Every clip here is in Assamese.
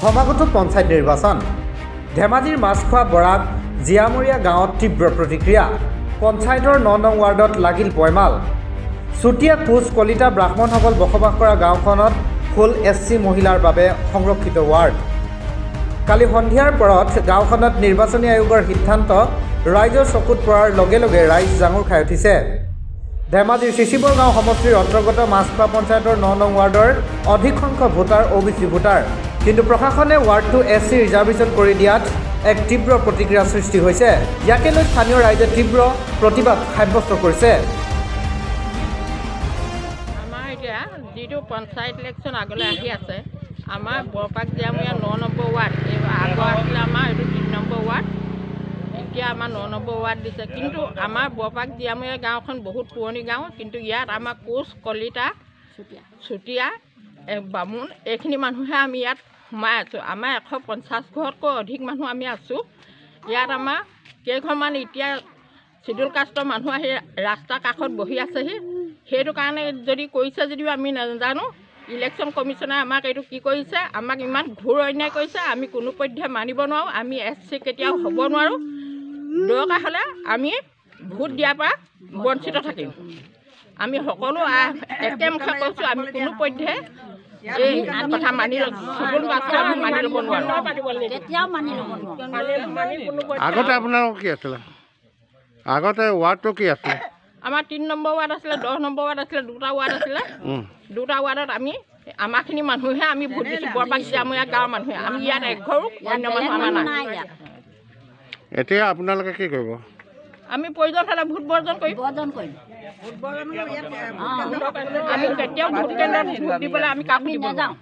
সমাগত পঞ্চায়ত নিৰ্বাচন ধেমাজিৰ মাছখোৱা বৰাক জিয়ামৰীয়া গাঁৱত তীব্ৰ প্ৰতিক্ৰিয়া পঞ্চায়তৰ ৯ নং ৱাৰ্ডত লাগিল পয়মাল চুটিয়া কোচ কলিতা ব্ৰাহ্মণসকল বসবাস কৰা গাঁওখনত হ'ল SC মহিলাৰ বাবে সংৰক্ষিত ৱাৰ্ড কালি সন্ধিয়াৰ পৰত গাঁওখনত নিৰ্বাচনী আয়োগৰ সিদ্ধান্ত ৰাইজৰ চকুত পৰাৰ লগে লগে ৰাইজ জাঙুৰ খাই উঠিছে ধেমাজিৰ শিশিবৰ গাঁও সমষ্টিৰ অন্তৰ্গত মাছখোৱা পঞ্চায়তৰ ৯ নং ৱাৰ্ডৰ অধিক সংখ্যক ভোটাৰ OBC ভোটাৰ কিন্তু প্ৰশাসনে ৱাৰ্ডটো SC ৰিজাৰ্ভেশ্যন কৰি দিয়াত এক তীব্ৰ প্ৰতিক্ৰিয়া সৃষ্টি হৈছে ইয়াকে লৈ স্থানীয় ৰাইজে তীব্ৰ প্ৰতিবাদ সাব্যস্ত কৰিছে আমাৰ এতিয়া যিটো পঞ্চায়ত ইলেকশ্যন আগলৈ আহি আছে আমাৰ বৰপাক জিয়ামৰীয়া ৯ নম্বৰ ৱাৰ্ড এইবাৰ আগৰ আছিলে আমাৰ এইটো ৩ নম্বৰ ৱাৰ্ড এতিয়া আমাৰ ৯ নম্বৰ ৱাৰ্ড দিছে কিন্তু আমাৰ বৰপাক জিয়ামৰীয়া গাঁওখন বহুত পুৰণি গাঁও কিন্তু ইয়াত আমাৰ কোচ কলিতা চুতীয়া বামুণ এইখিনি মানুহে আমি ইয়াত সোমাই আছোঁ আমাৰ 150 ঘৰতকৈ অধিক মানুহ আমি আছোঁ ইয়াত আমাৰ কেইঘৰমান এতিয়া চিডুল কাষ্টৰ মানুহ আহি ৰাস্তাৰ কাষত বহি আছেহি সেইটো কাৰণে যদি কৰিছে যদিও আমি নাজানো ইলেকশ্যন কমিশ্যনে আমাক এইটো কি কৰিছে আমাক ইমান ঘোৰ অন্যায় কৰিছে আমি কোনো পধ্যে মানিব নোৱাৰোঁ আমি SC কেতিয়াও হ'ব নোৱাৰোঁ দৰকাৰ হ'লে আমি ভোট দিয়াৰ পৰা বঞ্চিত থাকিম আমি সকলো একেমুখে কৈছোঁ আমি কোনো পধ্যে এই কথা মানি চিডুল কাষ্ট আমি মানি ল'ব নোৱাৰোঁ আগতে আপোনালোকৰ কি আছিলে আগতে ৱাৰ্ডটো কি আছিলে আমাৰ ৩ নম্বৰ ৱাৰ্ড আছিলে 10 নম্বৰ ৱাৰ্ড আছিলে দুটা ৱাৰ্ড আছিলে দুটা ৱাৰ্ডত আমি আমাৰখিনি মানুহে আমি ভোট দিছোঁ বৰপাক জিয়ামৰীয়া গাঁৱৰ মানুহে আমি ইয়াত এঘৰো অন্য মানুহ আমাৰ নাই এতিয়া আপোনালোকে কি কৰিব আমি প্ৰয়োজন হ'লে ভোট বৰ্জন কৰিম আমি কেতিয়াও ভোট কেন্দ্ৰত ভোট দিবলৈ আমি কাকো দিব নাযাওঁ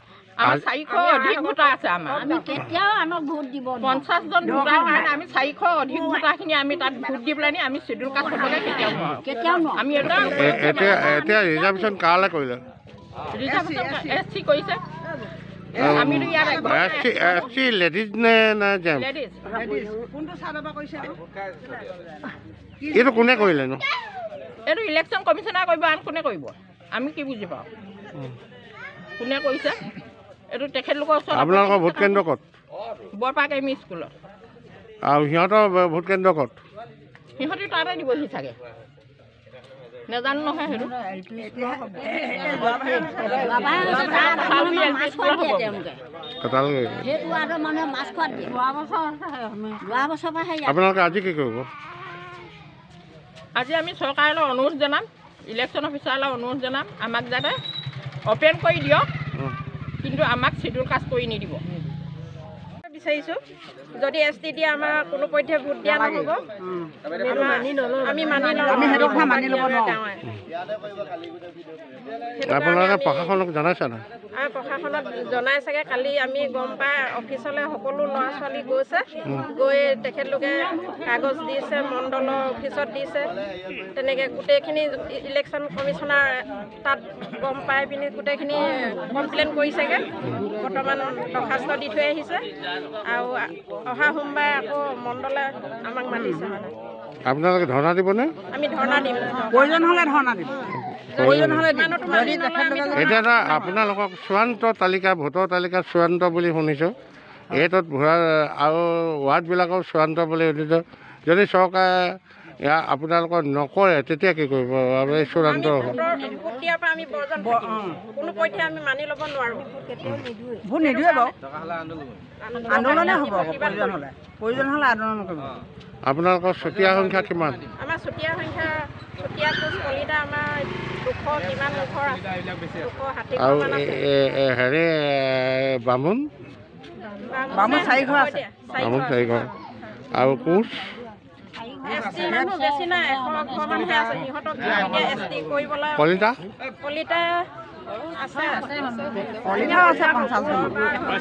আমাৰ 400 অধিক ভোটাৰ আছে আমাৰ আমি কেতিয়াও আমাক ভোট দিব 50 জন ভোটাৰ কাৰণে আমি 400 অধিক ভোটাৰখিনি আমি তাত ভোট দি পেলাই আমি চিডুল কাষ্ট হ'বলৈ কেতিয়াও আমি এতিয়া ৰিজাৰ্ভেশ্যন কালৈ কৰিলে ৰিজাৰ্ভেশ্যন SC কৰিছে আমিতো ইয়াত SC লেডিজ নে না জেণ্টছ লেডিজ কোনটো চাৰৰ পৰা কৈছে এইটো কোনে কৰিলেনো এইটো ইলেকশ্যন কমিশ্যনাৰে কৰিব আন কোনে কৰিব আমি কি বুজি পাওঁ কোনে কৰিছে এইটো তেখেতলোকৰ ওচৰত আপোনালোকৰ ভোট কেন্দ্ৰ ক'ত বৰপাক ME স্কুলত আৰু সিহঁতৰ ভোট কেন্দ্ৰ ক'ত সিহঁতি তাতে দিবহি চাগে নাজানো নহয় সেইটো আপোনালোকে আজি কি কৰিব আজি আমি চৰকাৰলৈ অনুৰোধ জনাম ইলেকশ্যন অফিচাৰলৈ অনুৰোধ জনাম আমাক যাতে অপেন কৰি দিয়ক কিন্তু আমাক চিডুল কাষ্ট কৰি নিদিব বিচাৰিছোঁ যদি ST দিয়ে আমাৰ কোনো পধ্যে ভোট দিয়া নহ'ব আমি মানি ল'ব আপোনালোকে প্ৰশাসনক জনাইছে না প্ৰশাসনক জনাই চাগে কালি আমি গম পাই অফিচলৈ সকলো ল'ৰা ছোৱালী গৈছে গৈ তেখেতলোকে কাগজ দিছে মণ্ডলৰ অফিচত দিছে তেনেকৈ গোটেইখিনি ইলেকশ্যন কমিশ্যনাৰ তাত গম পাই পিনি গোটেইখিনি কমপ্লেইন কৰিছেগৈ বৰ্তমান দৰখাস্ত দি থৈ আহিছে আৰু অহা সোমবাৰে আকৌ মণ্ডলে আমাক মাতিছে মানে আপোনালোকে ধৰ্ণা দিবনে আমি ধৰ্ণা দিম প্ৰয়োজন হ'লে ধৰ্ণা দিম এতিয়া আপোনালোকক চূড়ান্ত তালিকা ভোটৰ তালিকা চূড়ান্ত বুলি শুনিছোঁ এইটোত আৰু ৱাৰ্ডবিলাকৰ চূড়ান্ত বুলি শুনিছোঁ যদি চৰকাৰে আপোনালোকৰ নকৰে তেতিয়া কি কৰিব এই চূড়ান্ত কোনো পধ্যে আমি মানি ল'ব নোৱাৰোঁ ভোট নিদিয়ে বাৰু আন্দোলনে হ'ব প্ৰয়োজন হ'লে আন্দোলন কৰিব আপোনালোকৰ চুতীয়া সংখ্যা কিমান আমাৰ চুতীয়া সংখ্যা চুতীয়া কোচ কলিতা আমাৰ 200 কিমান ঘৰ আছে 260 আৰু মান আছে হেৰি বামুণ 4 ঘৰ আছে বামুণ 4 ঘৰ আৰু কোচ ST মানুহ বেছি নাই 100 ঘৰ মানুহে আছে সিহঁতক ST কৰিবলৈ কলিতা আছে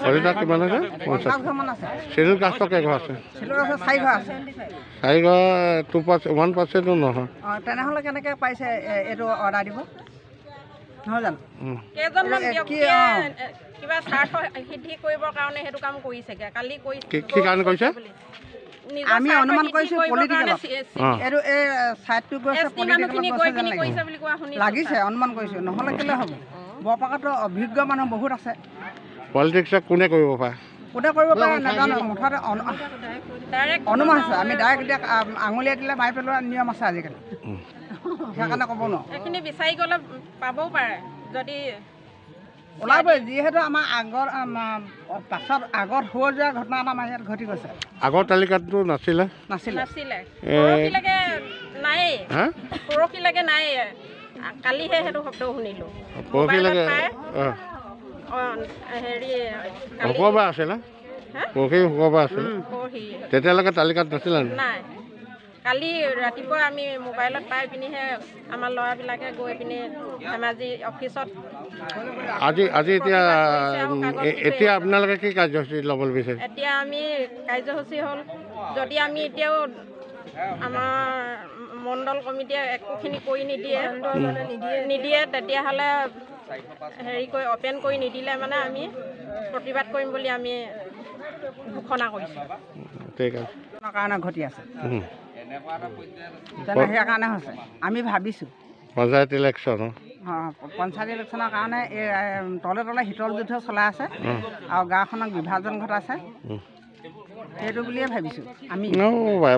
কলিতা কিমান আছে 50 ঘৰমান আছে চিডুল কাষ্টৰ কেইঘৰ আছে 4 ঘৰ আছে 4 ঘৰ 1% নহয় তেনেহ'লে কেনেকৈ পাইছে এইটো অৰ্ডাৰ দিব নহয় জানো কেইজনমান ব্যক্তিয়ে কিবা স্বাৰ্থ সিদ্ধি কৰিবৰ কাৰণে সেইটো কাম কৰিছেগৈ কালি কি কাৰণে কৰিছে আমি অনুমান কৰিছোঁ পলিটিকেল এইটো এই ছাইডটো গৈছে লাগিছে অনুমান কৰিছোঁ নহ'লে কেলৈ হ'ব বৰপাকতো অভিজ্ঞ মানুহ বহুত আছে পলিটিক্সক কোনে কৰিব পাৰে গোটেই কৰিব পাৰে নাজানো মুঠতে অনুমান আছে আমি ডাইৰেক্ট এতিয়া আঙুলিয়াই দিলে মাৰি পেলোৱা নিয়ম আছে আজিকালি সেইকাৰণে ক'ব নোৱাৰোঁ এইখিনি বিচাৰি গ'লে পাবও পাৰে যদি ওলাবই যিহেতু আমাৰ পাছত আগত হৈ যোৱা ঘটনা এটা আমাৰ ইয়াত ঘটি গৈছে আগৰ তালিকাটো নাছিলে নাছিলে পৰহিলৈকে নাই পৰহিলৈকে নাই কালিহে সেইটো শব্দ শুনিলোঁ পৰহিলৈকে হেৰি শুক্ৰবাৰ আছিলে পৰহি শুক্ৰবাৰ আছিলে তেতিয়ালৈকে তালিকাত নাছিলে নাই কালি ৰাতিপুৱা আমি মোবাইলত পাই পিনিহে আমাৰ ল'ৰাবিলাকে গৈ পিনি ধেমাজি অফিচত আজি এতিয়া আপোনালোকে কি কাৰ্যসূচী ল'বলৈ বিচাৰিছে এতিয়া আমি কাৰ্যসূচী হ'ল যদি আমি এতিয়াও আমাৰ মণ্ডল কমিটিয়ে একোখিনি কৰি নিদিয়ে তেতিয়াহ'লে হেৰি কৰি অপেন কৰি নিদিলে মানে আমি প্ৰতিবাদ কৰিম বুলি আমি ঘোষণা কৰিছোঁ ঠিক আছে কাৰণে ঘটি আছে সেইকাৰণে হৈছে আমি ভাবিছোঁ পঞ্চায়ত ইলেকশ্যন পঞ্চায়ত ইলেকশ্যনৰ কাৰণে এই তলে তলে শীতল যুদ্ধ চলাই আছে আৰু গাঁওখনক বিভাজন ঘটাইছে সেইটো বুলিয়ে ভাবিছোঁ আমি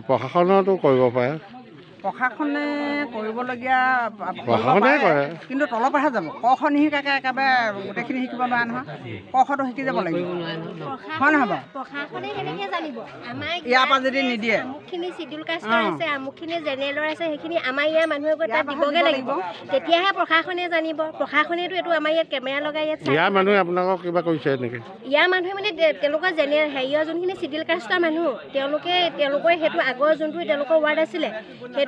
প্ৰশাসনেতো কৰিব পাৰে প্ৰশাসনে কৰিবলগীয়া কৰে কিন্তু তলৰ পৰাহে যাব ক খ নিশিকাকৈ একেবাৰে গোটেইখিনি শিকিব নোৱাৰে নহয় ক খটো শিকি যাব লাগিব হয় নহয় বাৰু প্ৰশাসনে কেনেকৈ জানিব আমাৰ ইয়াৰ পৰা যদি নিদিয়ে আমুকখিনি চিডিউল কাষ্টৰ আছে আমুকখিনি জেনেৰেলৰ আছে সেইখিনি আমাৰ ইয়াৰ মানুহে গৈ তাত দিবগৈ লাগিব তেতিয়াহে প্ৰশাসনে জানিব প্ৰশাসনেতো এইটো আমাৰ ইয়াত কেমেৰা লগাই ইয়াত ইয়াৰ মানুহে আপোনালোকক কিবা কৰিছে নেকি ইয়াৰ মানুহে মানে তেওঁলোকৰ হেৰিয়ৰ যোনখিনি চিডিউল কাষ্টৰ মানুহ তেওঁলোকে সেইটো আগৰ যোনটো তেওঁলোকৰ ৱাৰ্ড আছিলে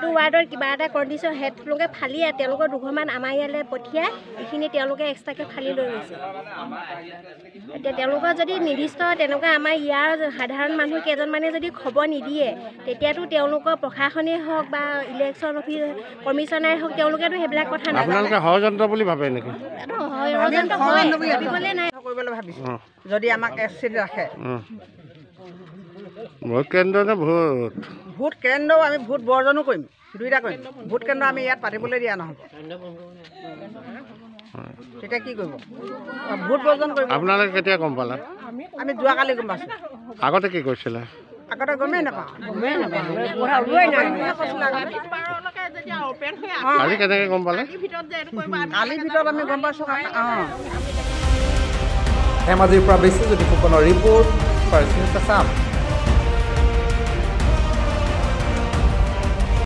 সেইটো ৱাৰ্ডৰ কিবা এটা কণ্ডিশ্যন তেওঁলোকে ফালিয়ে তেওঁলোকৰ দুঘৰমান আমাৰ ইয়ালৈ পঠিয়াই এইখিনি তেওঁলোকে এক্সট্ৰাকৈ ফালি লৈ গৈছে এতিয়া তেওঁলোকৰ যদি নিৰ্দিষ্ট তেনেকুৱা আমাৰ ইয়াৰ সাধাৰণ মানুহ কেইজনমানে যদি খবৰ নিদিয়ে তেতিয়াতো তেওঁলোকৰ প্ৰশাসনেই হওক বা ইলেকশ্যন অফিচ কমিশ্যনাৰে হওক তেওঁলোকেতো সেইবিলাক কথা আপোনালোকে ষড়যন্ত্ৰ বুলি ভাবে নেকি কৰিবলৈ ভাবিছোঁ যদি আমাক এছ ৰাখে ভোট কেন্দ্ৰ নে ভোট কেন্দ্ৰও আমি ভোট বৰ্জনো কৰিম দুইটা কৰিম ভোট কেন্দ্ৰ আমি ইয়াত পাতিবলৈ দিয়া নহ'ব তেতিয়া কি কৰিব ভোট বৰ্জন কৰিব আপোনালোকে কেতিয়া গম পালে আমি যোৱাকালি গম পাইছোঁ আগতে কি কৈছিলে আগতে গমেই নাপাওঁ আজি কেনেকৈ গম পালে কালিৰ ভিতৰত আমি গম পাইছোঁ ধেমাজিৰ পৰা বিশ্বজ্যোতি ফুকনৰ ৰিপৰ্ট ফাৰ্ষ্ট নিউজ আছাম